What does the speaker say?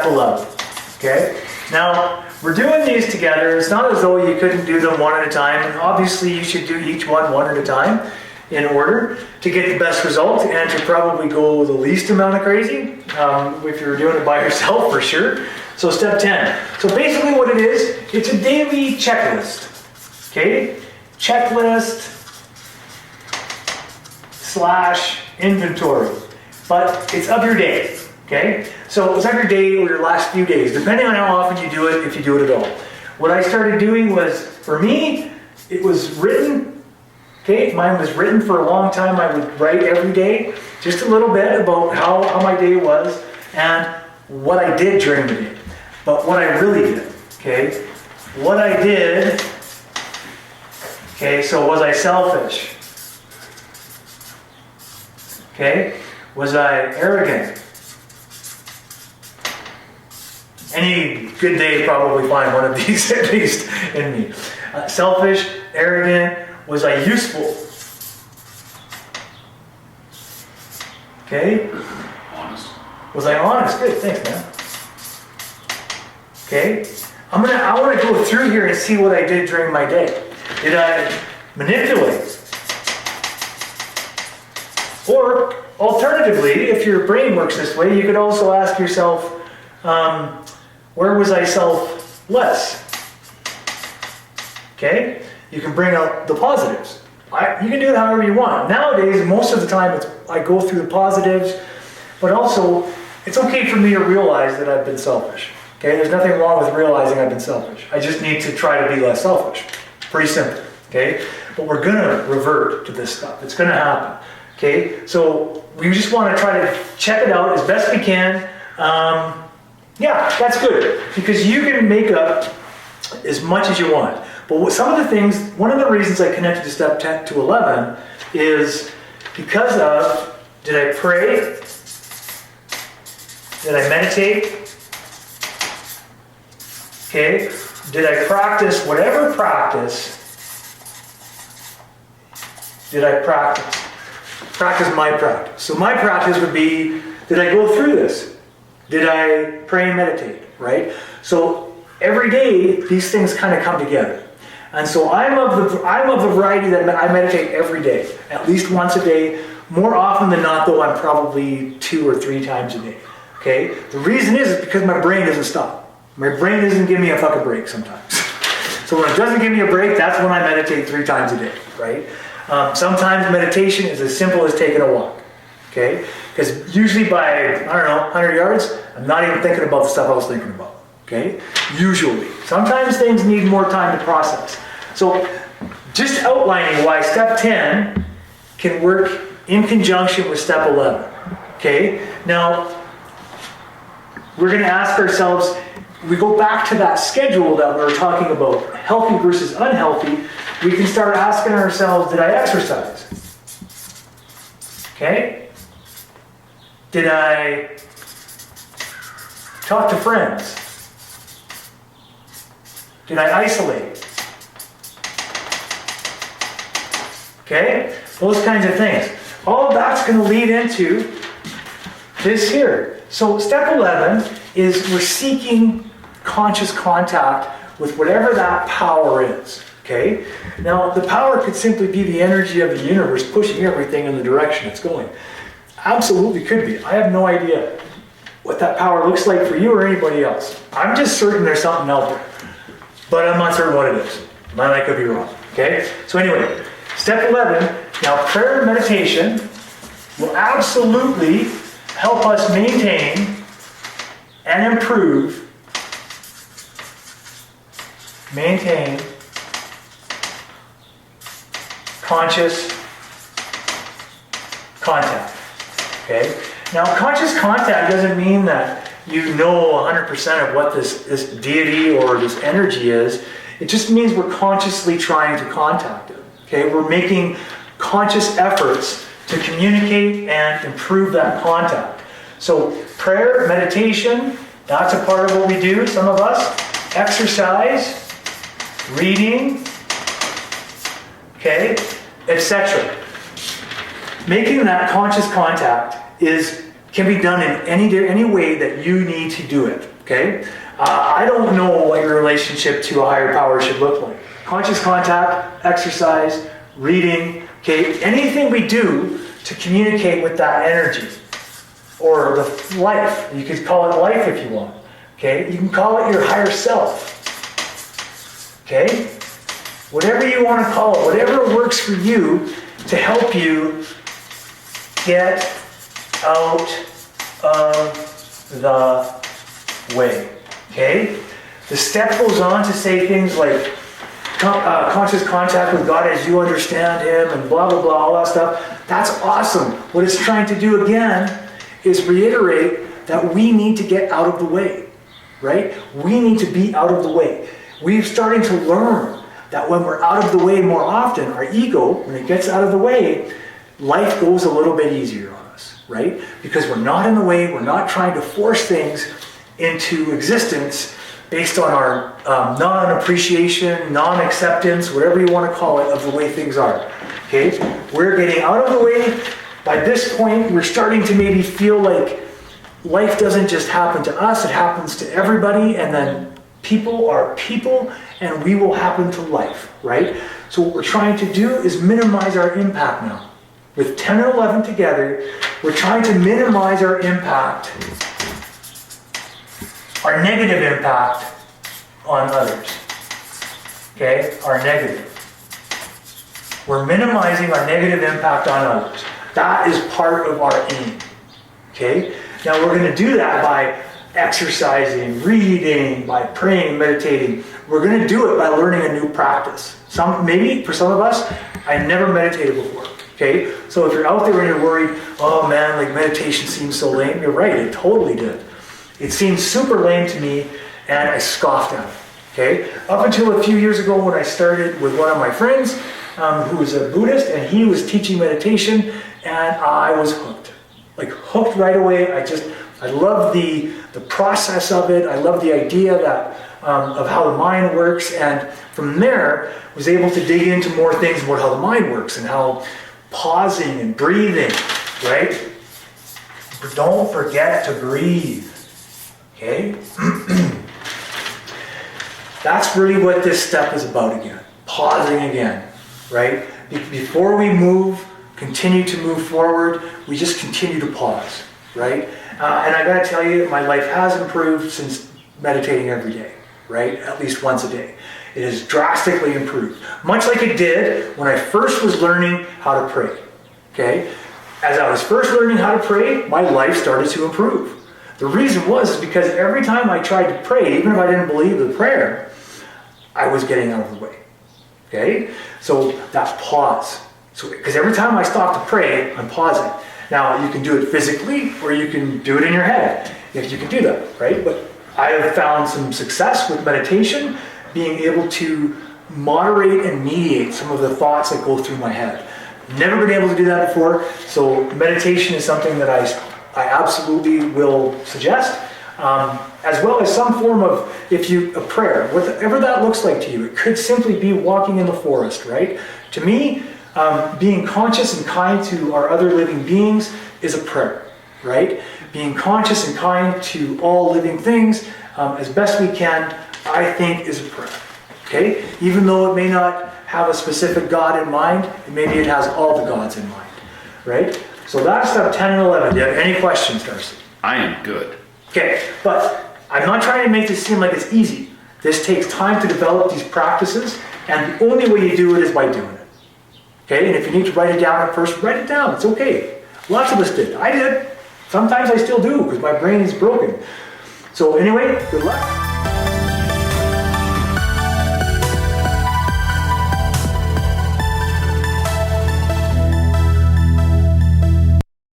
step 11. Okay? Now, we're doing these together. It's not as though you couldn't do them one at a time. And obviously, you should do each one at a time in order to get the best result and to probably go the least amount of crazy if you're doing it by yourself, for sure. So step 10. So basically what it is, it's a daily checklist. Okay? Checklist / inventory. But it's of your day. Okay? So it's of your day or your last few days, depending on how often you do it, if you do it at all. What I started doing was, for me, it was written. Okay, mine was written for a long time. I would write every day, just a little bit about how my day was and what I did during the day. But what I really did, okay, what I did, okay, so was I selfish? Okay, was I arrogant? Any good day probably find one of these at least in me. Selfish, arrogant. Was I useful? Okay. Honest. Was I honest? Good, thanks, man. Okay. I want to go through here and see what I did during my day. Did I manipulate? Or alternatively, if your brain works this way, you could also ask yourself, where was I selfless? Okay. You can bring out the positives. You can do it however you want. Nowadays, most of the time, I go through the positives, but also, it's okay for me to realize that I've been selfish. Okay, there's nothing wrong with realizing I've been selfish. I just need to try to be less selfish. Pretty simple. Okay, but we're gonna revert to this stuff. It's gonna happen. Okay, so we just want to try to check it out as best we can. Yeah, that's good because you can make up as much as you want. But some of the things, one of the reasons I connected to step 10 to 11 is because of, did I pray? Did I meditate? Okay. Did I practice whatever practice did I practice? Practice my practice. So my practice would be, did I go through this? Did I pray and meditate, right? So every day, these things kind of come together. And so I'm of the variety that I meditate every day, at least once a day. More often than not, though, I'm probably 2 or 3 times a day. Okay? The reason is because my brain doesn't stop. My brain doesn't give me a fucking break sometimes. So when it doesn't give me a break, that's when I meditate 3 times a day, right? Sometimes meditation is as simple as taking a walk. Okay? Because usually by, 100 yards, I'm not even thinking about the stuff I was thinking about. Okay? Usually. Sometimes things need more time to process. So, just outlining why step 10 can work in conjunction with step 11. Okay? Now, we're going to ask ourselves, we go back to that schedule that we were talking about, healthy versus unhealthy, we can start asking ourselves, did I exercise? Okay? Did I talk to friends? Did I isolate? Okay? Those kinds of things. All of that's going to lead into this here. So step 11 is we're seeking conscious contact with whatever that power is. Okay? Now, the power could simply be the energy of the universe pushing everything in the direction it's going. Absolutely could be. I have no idea what that power looks like for you or anybody else. I'm just certain there's something out there. But I'm not certain what it is. And I could be wrong. Okay? So anyway, step 11, now prayer and meditation will absolutely help us maintain and improve, conscious contact. Okay? Now, conscious contact doesn't mean that you know 100% of what this deity or this energy is. It just means we're consciously trying to contact it. Okay? We're making conscious efforts to communicate and improve that contact. So prayer, meditation, that's a part of what we do, some of us. Exercise, reading, okay, etc. Making that conscious contact can be done in any way that you need to do it. okay? I don't know what your relationship to a higher power should look like. Conscious contact, exercise, reading, okay? Anything we do to communicate with that energy or the life. You could call it life if you want, okay? You can call it your higher self, okay? Whatever you want to call it, whatever works for you to help you get out of the way, okay? The step goes on to say things like conscious contact with God as you understand Him and blah, blah, blah, all that stuff. That's awesome. What it's trying to do again is reiterate that we need to get out of the way, right? We need to be out of the way. We're starting to learn that when we're out of the way more often, our ego, when it gets out of the way, life goes a little bit easier on us, right? Because we're not in the way, we're not trying to force things into existence based on our non-appreciation, non-acceptance, whatever you want to call it, of the way things are, okay? We're getting out of the way. By this point, we're starting to maybe feel like life doesn't just happen to us, it happens to everybody, and then people are people, and we will happen to life, right? So what we're trying to do is minimize our impact now. With 10 and 11 together, we're trying to minimize our impact, our negative impact on others, okay? Our negative. We're minimizing our negative impact on others. That is part of our aim, okay? Now we're going to do that by exercising, reading, by praying, meditating. We're going to do it by learning a new practice. Maybe for some of us, I never meditated before, okay? So if you're out there and you're worried, oh man, like meditation seems so lame, you're right, it totally did. It seemed super lame to me, and I scoffed at it, okay? Up until a few years ago when I started with one of my friends, who was a Buddhist, and he was teaching meditation, and I was hooked. Like hooked right away. I love the process of it. I love the idea that of how the mind works, and from there was able to dig into more things about how the mind works and how pausing and breathing, right? Don't forget to breathe, okay? That's really what this step is about again. Pausing again, right? Before we continue to move forward, we just continue to pause, right? And I gotta tell you, my life has improved since meditating every day, right? At least once a day. It has drastically improved. Much like it did when I first was learning how to pray, okay? As I was first learning how to pray, my life started to improve. The reason was because every time I tried to pray, even if I didn't believe the prayer, I was getting out of the way, okay? So that pause. So, because every time I stop to pray, I'm pausing. Now, you can do it physically, or you can do it in your head, if you can do that, right? But I have found some success with meditation, being able to moderate and mediate some of the thoughts that go through my head. Never been able to do that before, so meditation is something that I absolutely will suggest, as well as some form of, a prayer, whatever that looks like to you. It could simply be walking in the forest, right? To me, being conscious and kind to our other living beings is a prayer, right? Being conscious and kind to all living things as best we can, I think, is a prayer, okay? Even though it may not have a specific God in mind, maybe it has all the gods in mind, right? So that's step 10 and 11. Do you have any questions, Darcy? I am good. Okay, but I'm not trying to make this seem like it's easy. This takes time to develop these practices, and the only way you do it is by doing it. Okay, and if you need to write it down at first, write it down. It's okay. Lots of us did. I did. Sometimes I still do because my brain is broken. So anyway, good luck.